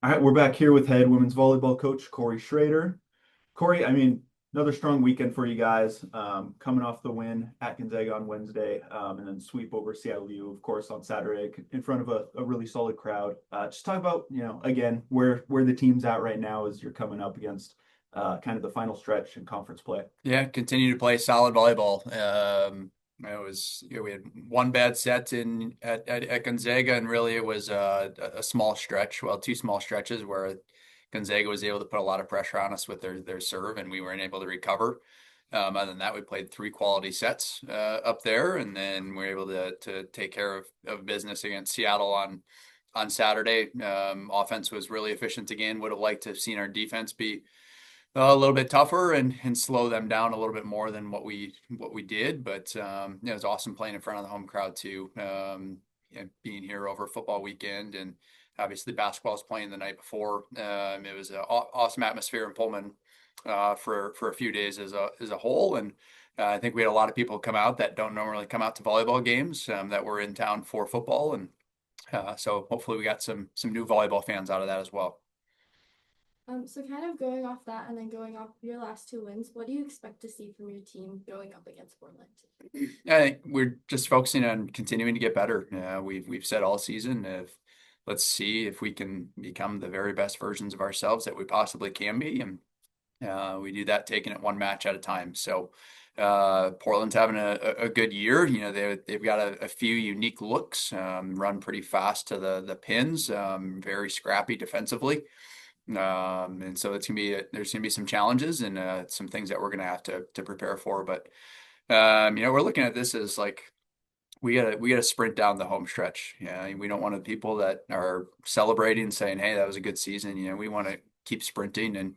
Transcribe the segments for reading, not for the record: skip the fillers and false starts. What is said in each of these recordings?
All right, we're back here with head women's volleyball coach Korey Schroeder. Korey, another strong weekend for you guys. Coming off the win at Gonzaga on Wednesday, and then sweep over Seattle U, of course, on Saturday in front of a really solid crowd. Just talk about, again, where the team's at right now as you're coming up against kind of the final stretch in conference play. Yeah, continue to play solid volleyball. We had one bad set at Gonzaga, and really it was a small stretch, well, two small stretches where Gonzaga was able to put a lot of pressure on us with their serve, and we weren't able to recover. Other than that, we played three quality sets up there, and then we were able to take care of business against Seattle on Saturday. Offense was really efficient again. Would have liked to have seen our defense be a little bit tougher and slow them down a little bit more than what we did. But it was awesome playing in front of the home crowd too. And being here over football weekend, and obviously basketball was playing the night before. It was an awesome atmosphere in Pullman for a few days as a whole. And I think we had a lot of people come out that don't normally come out to volleyball games that were in town for football. And so hopefully we got some new volleyball fans out of that as well. So kind of going off that and then going off your last two wins, what do you expect to see from your team going up against Portland? I think we're just focusing on continuing to get better. We've said all season, if let's see if we can become the very best versions of ourselves that we possibly can be, and we do that taking it one match at a time. So Portland's having a good year. They've got a few unique looks, run pretty fast to the pins, very scrappy defensively. And so there's gonna be some challenges and some things that we're gonna have to prepare for. But we're looking at this as like we gotta sprint down the home stretch. Yeah, we don't want the people that are celebrating saying, "Hey, that was a good season." We want to keep sprinting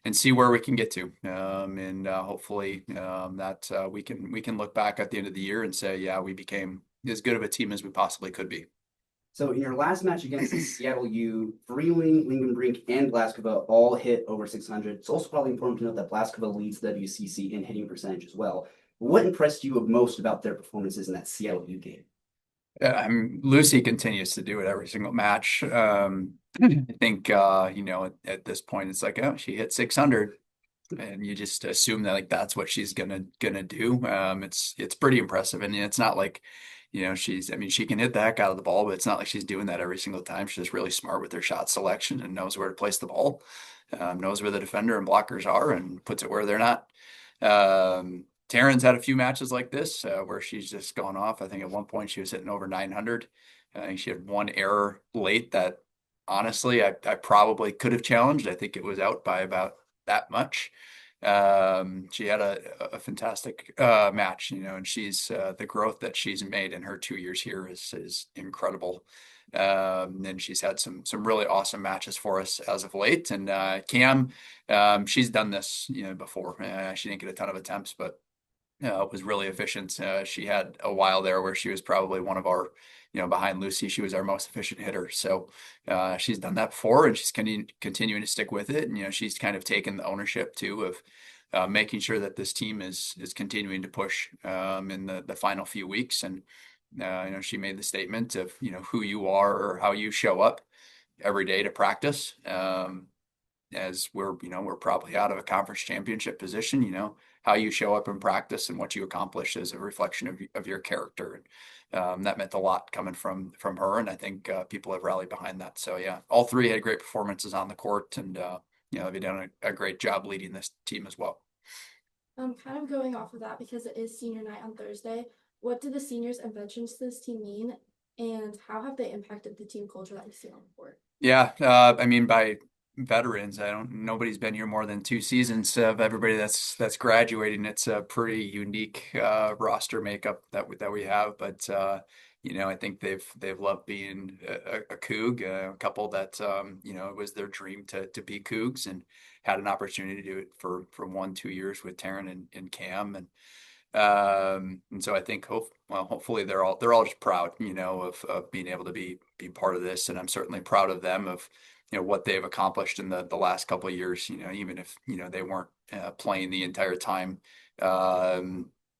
and see where we can get to. And hopefully that we can look back at the end of the year and say, "Yeah, we became as good of a team as we possibly could be." So in your last match against the Seattle U, Freeling, Lingenbrink, and Blaskova all hit over 600. It's also probably important to note that Blaskova leads the WCC in hitting percentage as well. What impressed you most about their performances in that Seattle U game? Lucy continues to do it every single match. I think at this point it's like, oh, she hit 600, and you just assume that like that's what she's gonna do. It's pretty impressive, and it's not like I mean, she can hit the heck out of the ball, but it's not like she's doing that every single time. She's just really smart with her shot selection and knows where to place the ball, knows where the defender and blockers are, and puts it where they're not. Taryn's had a few matches like this where she's just gone off. I think at one point she was hitting over 900. I think she had one error late that honestly I probably could have challenged. I think it was out by about that much. She had a fantastic match, and she's the growth that she's made in her 2 years here is incredible. And she's had some really awesome matches for us as of late. And Cam, she's done this before. She didn't get a ton of attempts, but was really efficient. She had a while there where she was probably one of our, behind Lucy, she was our most efficient hitter. So she's done that before, and she's continuing to stick with it. And she's kind of taken the ownership too of making sure that this team is continuing to push in the final few weeks. And she made the statement of who you are or how you show up every day to practice. As we're probably out of a conference championship position, how you show up in practice and what you accomplish is a reflection of your character. And that meant a lot coming from her. And I think people have rallied behind that. So yeah, all three had great performances on the court, and they've done a great job leading this team as well. Kind of going off of that because it is senior night on Thursday. What do the seniors' inventions to this team mean, and how have they impacted the team culture that you see on the court? Yeah, I mean by veterans, nobody's been here more than 2 seasons of everybody that's graduating. It's a pretty unique roster makeup that we have, but I think they've loved being a Coug, a couple that it was their dream to be Cougs, and had an opportunity to do it for 1-2 years with Taryn and Cam. And so I think hopefully they're all just proud, of being able to be part of this. And I'm certainly proud of them of, what they've accomplished in the last couple of years, even if, they weren't playing the entire time.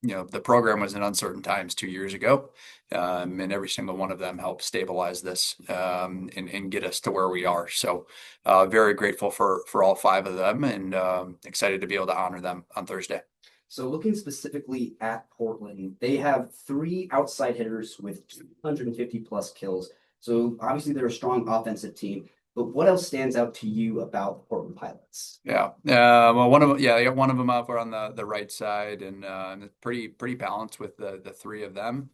the program was in uncertain times 2 years ago, and every single one of them helped stabilize this, and get us to where we are. So very grateful for all 5 of them, and excited to be able to honor them on Thursday. So looking specifically at Portland, they have 3 outside hitters with 250 plus kills. So obviously they're a strong offensive team. But what else stands out to you about the Portland Pilots? Yeah. Well, one of them, I got one of them over on the right side, and it's pretty balanced with the 3 of them.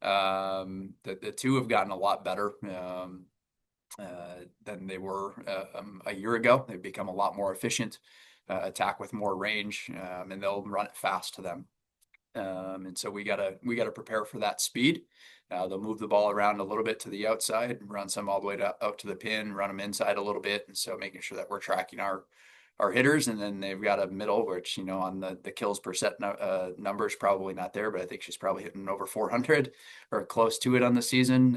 The 2 have gotten a lot better than they were a year ago. They've become a lot more efficient, attack with more range, and they'll run it fast to them. And so we gotta prepare for that speed. They'll move the ball around a little bit to the outside, run some all the way out to the pin, run them inside a little bit, and so making sure that we're tracking our hitters. And then they've got a middle, which on the kills per set number is probably not there, but I think she's probably hitting over 400 or close to it on the season.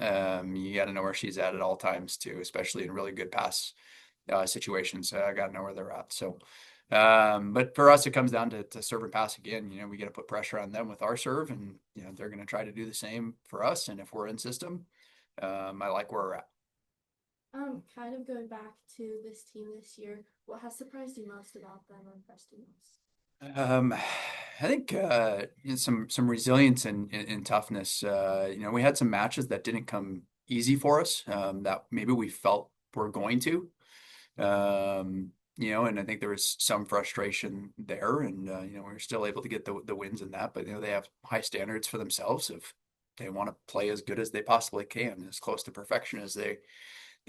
You got to know where she's at all times too, especially in really good pass situations. I got to know where they're at. So. But for us, it comes down to serve and pass again. We got to put pressure on them with our serve, and they're going to try to do the same for us. And if we're in system, I like where we're at. Kind of going back to this team this year, what has surprised you most about them or impressed you most? I think some resilience and toughness. We had some matches that didn't come easy for us, that maybe we felt were going to. And I think there was some frustration there, and we were still able to get the wins in that. But they have high standards for themselves if they want to play as good as they possibly can, as close to perfection as they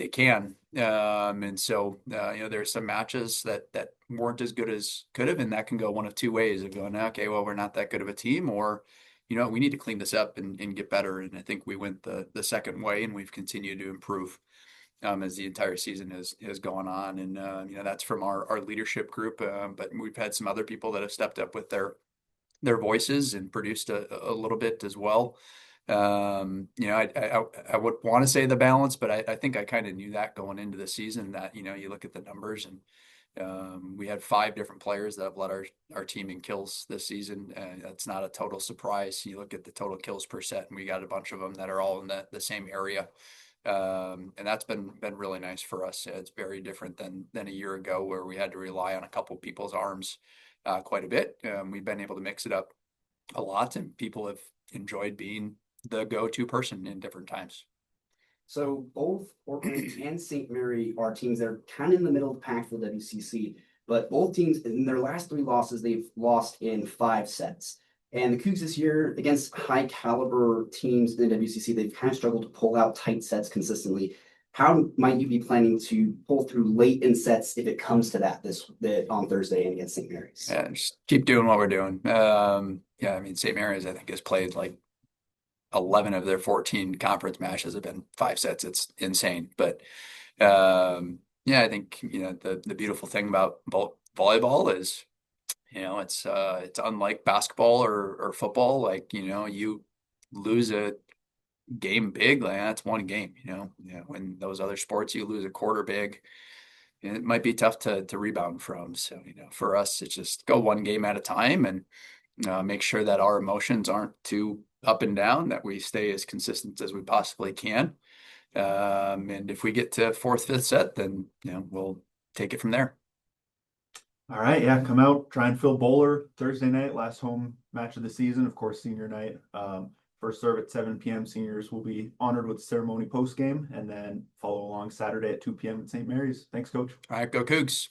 can. And so there's some matches that weren't as good as could have, and that can go one of 2 ways of going, okay, well, we're not that good of a team, or we need to clean this up and get better. And I think we went the second way, and we've continued to improve as the entire season has gone on. And that's from our leadership group, but we've had some other people that have stepped up with their voices and produced a little bit as well. I would want to say the balance, but I think I kind of knew that going into the season, that you look at the numbers, and we had 5 different players that have led our team in kills this season. That's not a total surprise. You look at the total kills per set, and we got a bunch of them that are all in the same area. And that's been really nice for us. It's very different than a year ago, where we had to rely on a couple people's arms quite a bit. We've been able to mix it up a lot, and people have enjoyed being the go-to person in different times. So both Portland and St. Mary are teams that are kind of in the middle of the pack for the WCC, but both teams in their last 3 losses, they've lost in 5 sets. And the Cougs this year, against high caliber teams in the WCC, they've kind of struggled to pull out tight sets consistently. How might you be planning to pull through late in sets if it comes to that on Thursday and against St. Mary's? Yeah, just keep doing what we're doing. I mean, St. Mary's, I think, has played like 11 of their 14 conference matches have been 5 sets. It's insane. But I think the beautiful thing about volleyball is it's unlike basketball or football. Like you lose a game big, like that's one game. When those other sports you lose a quarter big, it might be tough to rebound from. So for us, it's just go one game at a time, and make sure that our emotions aren't too up and down, that we stay as consistent as we possibly can. And if we get to 4th, 5th set, then we'll take it from there. All right, yeah, come out, try and fill Bohler Thursday night, last home match of the season, of course, senior night. First serve at 7 p.m. Seniors will be honored with ceremony post game, and then follow along Saturday at 2 p.m. at St. Mary's. Thanks, Coach. All right, go Cougs.